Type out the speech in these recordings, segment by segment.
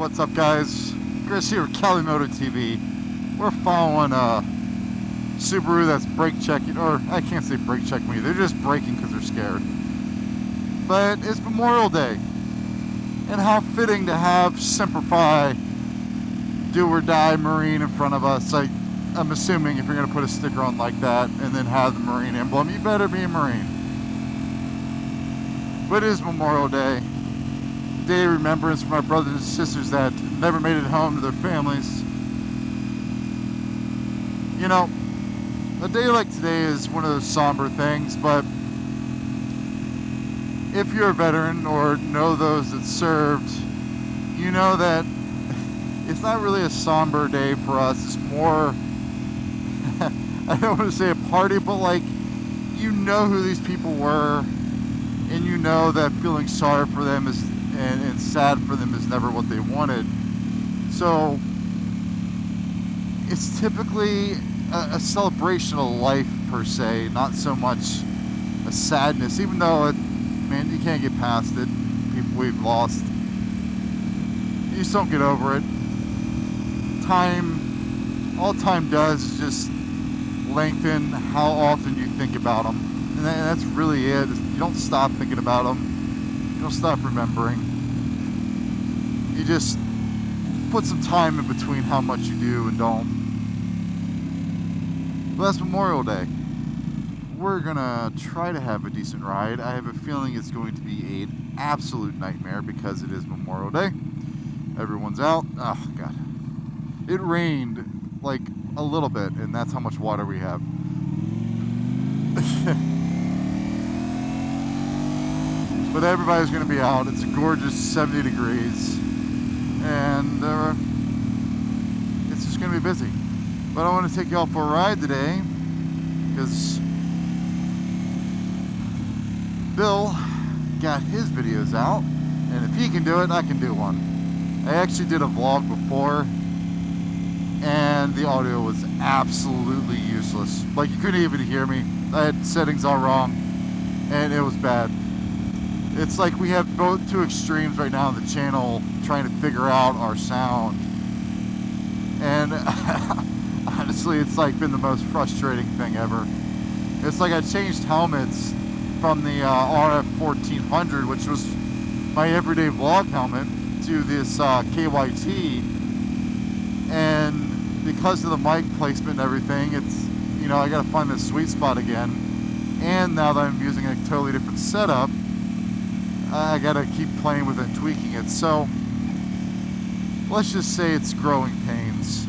What's up, guys? Chris here with Cali Moto TV. We're following a Subaru that's brake checking, or I can't say brake check me, they're just braking because they're scared. But it's Memorial Day, and how fitting to have Simplify do or die Marine in front of us. I'm assuming if you're going to put a sticker on like that and then have the Marine emblem, you better be a Marine. But it is Memorial Day. Day of remembrance for my brothers and sisters that never made it home to their families. You know, a day like today is one of those somber things, but if you're a veteran or know those that served, you know that it's not really a somber day for us. It's more, I don't want to say a party, but like, you know who these people were, and you know that feeling sorry for them is and sad for them is never what they wanted. So it's typically a celebration of life per se, not so much a sadness, even though man, you can't get past it. People we've lost, you just don't get over it. All time does is just lengthen how often you think about them, and that's really it. You don't stop thinking about them. You don't stop remembering. You just put some time in between how much you do and don't. But that's Memorial Day. We're gonna try to have a decent ride. I have a feeling it's going to be an absolute nightmare because it is Memorial Day. Everyone's out. Oh God. It rained like a little bit, and that's how much water we have. But everybody's going to be out. It's a gorgeous 70 degrees, and it's just going to be busy. But I want to take y'all for a ride today because Bill got his videos out, and if he can do it, I can do one. I actually did a vlog before, and the audio was absolutely useless. Like, you couldn't even hear me. I had settings all wrong, and it was bad. It's like we have both two extremes right now on the channel trying to figure out our sound. And honestly, it's like been the most frustrating thing ever. It's like I changed helmets from the RF 1400, which was my everyday vlog helmet, to this KYT. And because of the mic placement and everything, it's, you know, I gotta find the sweet spot again. And now that I'm using a totally different setup, I gotta keep playing with it and tweaking it. So let's just say it's growing pains.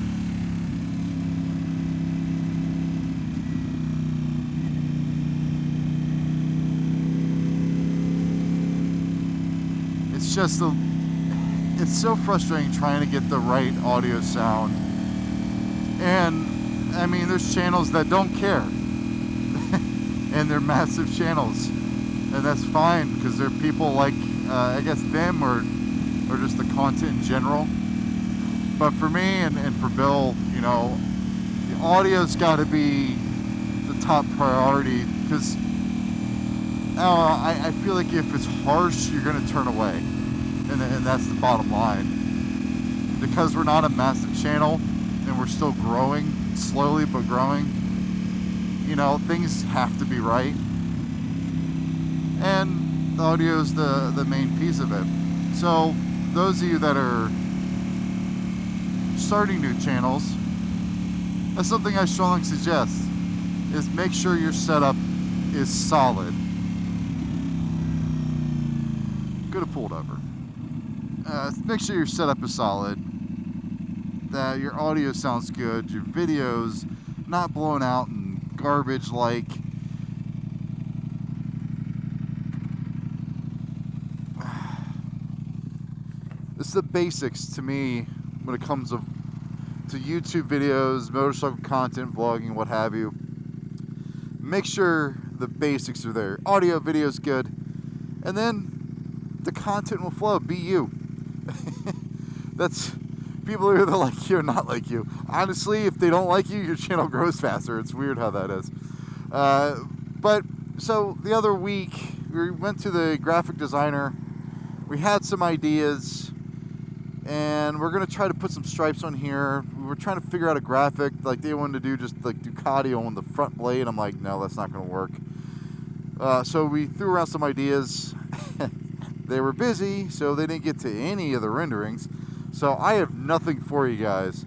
It's just it's so frustrating trying to get the right audio sound. And I mean, there's channels that don't care and they're massive channels, and that's fine because they're people like I guess them or just the content in general. But for me and for Bill, you know, the audio's got to be the top priority because I feel like if it's harsh, you're going to turn away, and that's the bottom line. Because we're not a massive channel and we're still growing, slowly but growing, you know, things have to be right. And the audio is the main piece of it. So those of you that are starting new channels, that's something I strongly suggest, is make sure your setup is solid. Could have pulled over. Make sure your setup is solid, that your audio sounds good, your videos not blown out and garbage like. It's the basics to me when it comes to YouTube videos, motorcycle content, vlogging, what have you. Make sure the basics are there. Audio, video's good, and then the content will flow. Be you. That's, people are either like you or not like you. Honestly, if they don't like you, your channel grows faster. It's weird how that is. But so the other week we went to the graphic designer. We had some ideas. and we're gonna try to put some stripes on here. We were trying to figure out a graphic, like they wanted to do just like Ducati on the front blade. I'm like, no, that's not gonna work. So we threw around some ideas. They were busy, so they didn't get to any of the renderings. So I have nothing for you guys.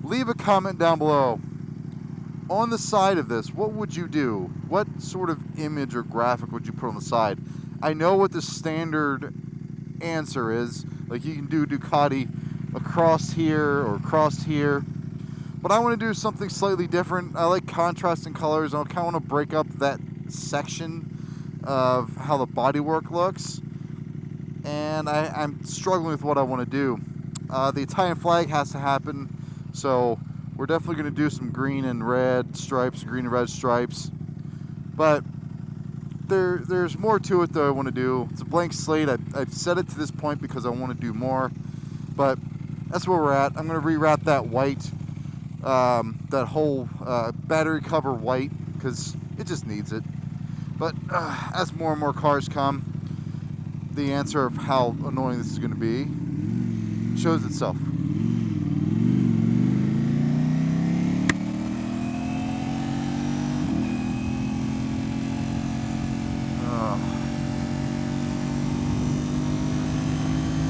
Leave a comment down below. On the side of this, what would you do? What sort of image or graphic would you put on the side? I know what the standard answer is. Like, you can do Ducati across here or across here. But I want to do something slightly different. I like contrasting colors. I kind of want to break up that section of how the bodywork looks. And I'm struggling with what I want to do. The Italian flag has to happen, so we're definitely going to do some green and red stripes, but there's more to it that I want to do. It's a blank slate. I've set it to this point because I want to do more, but that's where we're at. I'm going to rewrap that white, that whole battery cover white, because it just needs it. But as more and more cars come, the answer of how annoying this is going to be shows itself.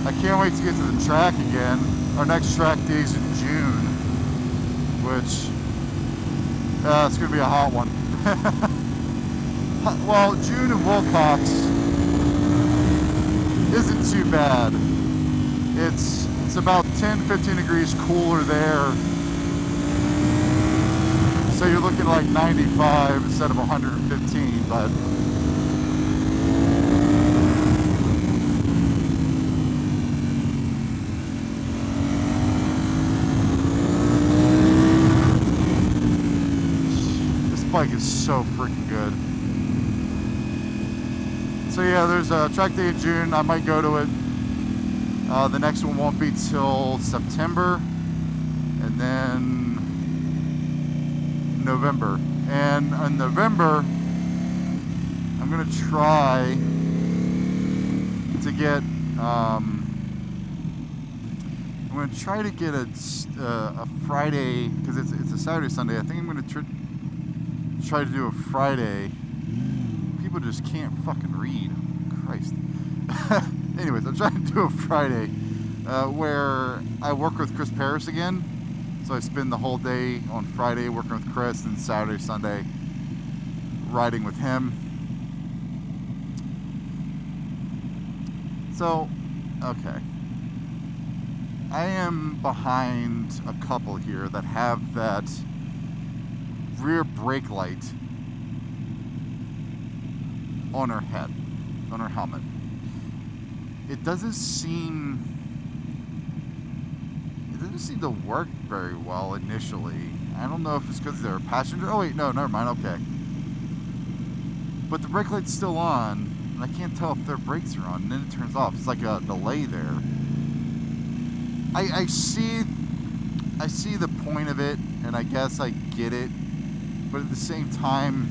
I can't wait to get to the track again. Our next track day is in June, which it's going to be a hot one. Well, June in Wilcox isn't too bad. It's about 10-15 degrees cooler there, so you're looking like 95 instead of 115, but this bike is so freaking good. So yeah, there's a track day in June. I might go to it. The next one won't be till September, and then November. And in November, I'm gonna try to get a Friday, because it's a Saturday Sunday. I think I'm gonna try to do a Friday. People just can't fucking read. Christ. Anyways, I'm trying to do a Friday where I work with Chris Paris again. So I spend the whole day on Friday working with Chris, and Saturday, Sunday riding with him. So, okay. I am behind a couple here that have that rear brake light on her head, on her helmet. It doesn't seem to work very well initially. I don't know if it's because they're a passenger. Oh wait, no, never mind, okay. But the brake light's still on, and I can't tell if their brakes are on, and then it turns off. It's like a delay there. I see the point of it, and I guess I get it, but at the same time,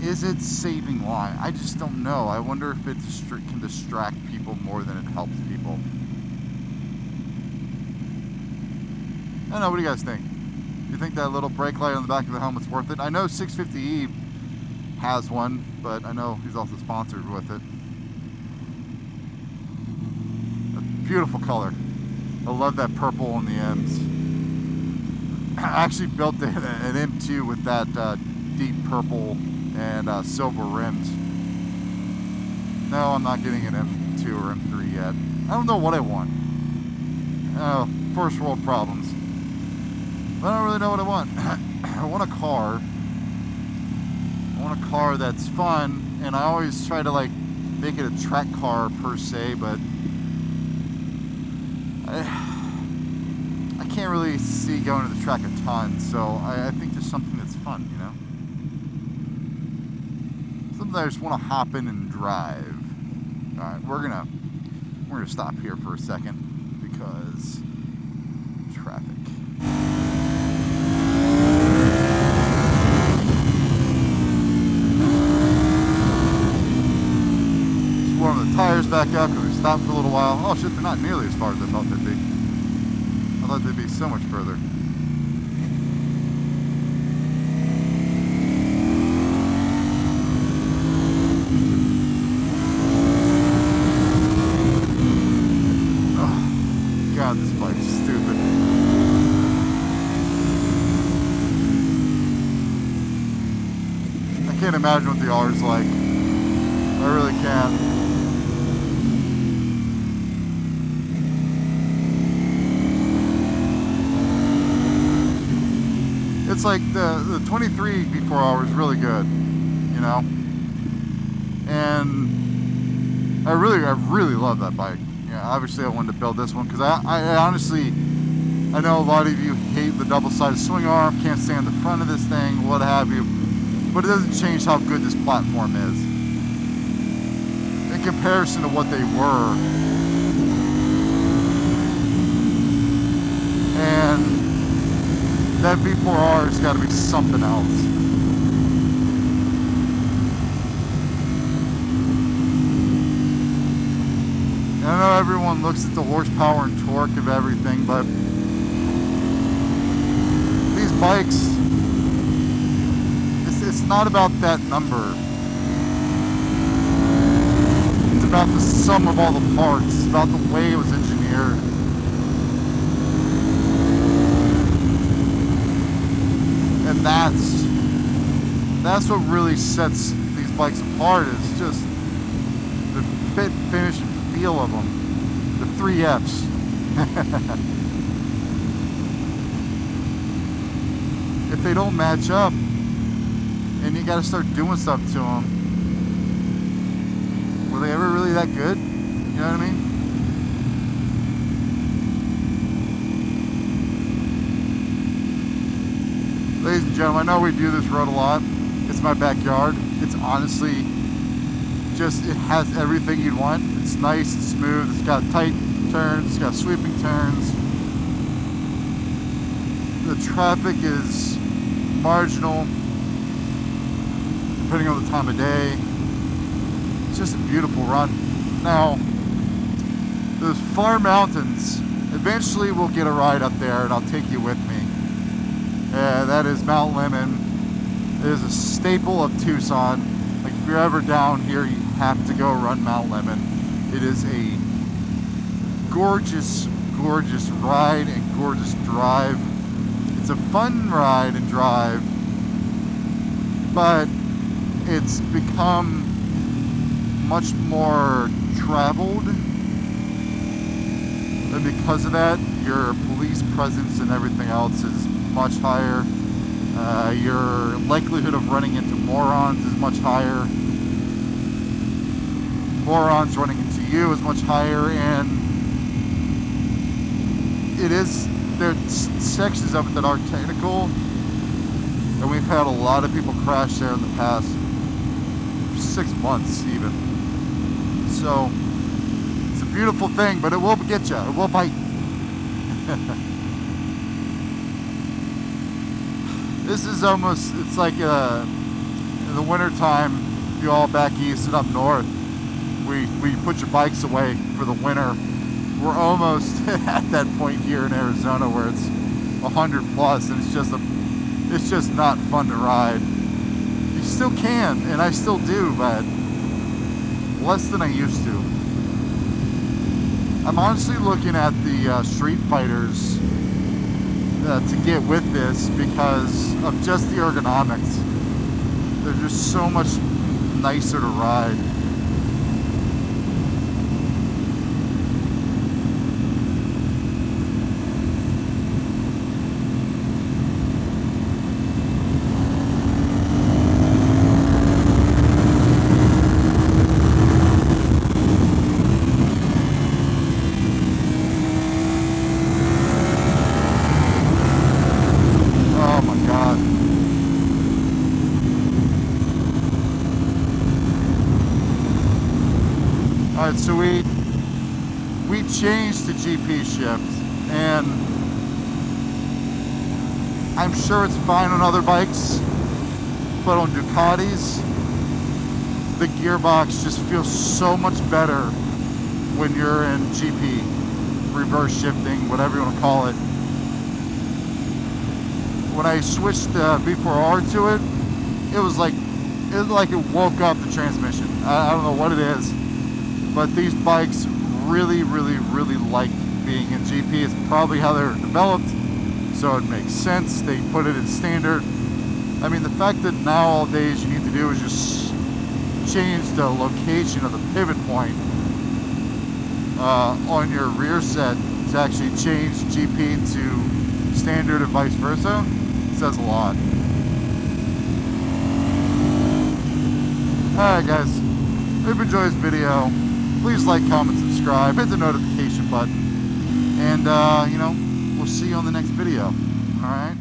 is it saving lives? I just don't know. I wonder if it can distract people more than it helps people. I don't know, what do you guys think? Do you think that little brake light on the back of the helmet's worth it? I know 650E has one, but I know he's also sponsored with it. A beautiful color. I love that purple on the ends. I actually built an M2 with that deep purple and silver rims. No, I'm not getting an M2 or M3 yet. I don't know what I want. Oh, first world problems. But I don't really know what I want. I want a car. I want a car that's fun, and I always try to like make it a track car per se, but I can't really see going to the track a ton, so I think just something that's fun, you know? Something that I just want to hop in and drive. Alright, we're gonna stop here for a second because traffic. Just warm the tires back up because stop for a little while. Oh shit, they're not nearly as far as I thought they'd be. I thought they'd be so much further. Oh, God, this bike's stupid. I can't imagine what the R is like. I really can't. It's like the 23 V4R is really good, you know, and I really love that bike. Yeah, obviously I wanted to build this one because I honestly, I know a lot of you hate the double-sided swing arm, can't stand the front of this thing, what have you, but it doesn't change how good this platform is in comparison to what they were. And that V4R has got to be something else. And I know everyone looks at the horsepower and torque of everything, but these bikes, it's not about that number. It's about the sum of all the parts. It's about the way it was engineered. And that's what really sets these bikes apart, is just the fit, finish, and feel of them. The 3 Fs. If they don't match up, and you gotta start doing stuff to them, were they ever really that good? You know what I mean? Ladies and gentlemen, I know we do this road a lot. It's my backyard. It's honestly just, it has everything you'd want. It's nice, it's smooth, it's got tight turns, it's got sweeping turns. The traffic is marginal, depending on the time of day. It's just a beautiful run. Now, those far mountains, eventually we'll get a ride up there and I'll take you with me. That is Mount Lemmon. It is a staple of Tucson. Like, if you're ever down here, you have to go run Mount Lemmon. It is a gorgeous, gorgeous ride and gorgeous drive. It's a fun ride and drive, but it's become much more traveled. And because of that, your police presence and everything else is much higher. Your likelihood of running into morons is much higher. Morons running into you is much higher, and there are sections of it that are technical, and we've had a lot of people crash there in the past 6 months even. So it's a beautiful thing, but it will get you. It will bite. This is almost, it's like in the winter time, if you all back east and up north, we put your bikes away for the winter. We're almost at that point here in Arizona where it's 100 plus, and it's just not fun to ride. You still can, and I still do, but less than I used to. I'm honestly looking at the Street Fighters to get with this because of just the ergonomics. They're just so much nicer to ride. Alright, so we changed to GP shift, and I'm sure it's fine on other bikes, but on Ducatis, the gearbox just feels so much better when you're in GP, reverse shifting, whatever you want to call it. When I switched the V4R to it, it was like it woke up the transmission. I don't know what it is, but these bikes really like being in GP. It's probably how they're developed, so it makes sense. They put it in standard. I mean, the fact that nowadays you need to do is just change the location of the pivot point on your rear set to actually change GP to standard and vice versa. It says a lot. Alright guys, if you enjoyed this video, please like, comment, subscribe, hit the notification button, and you know, we'll see you on the next video. Alright?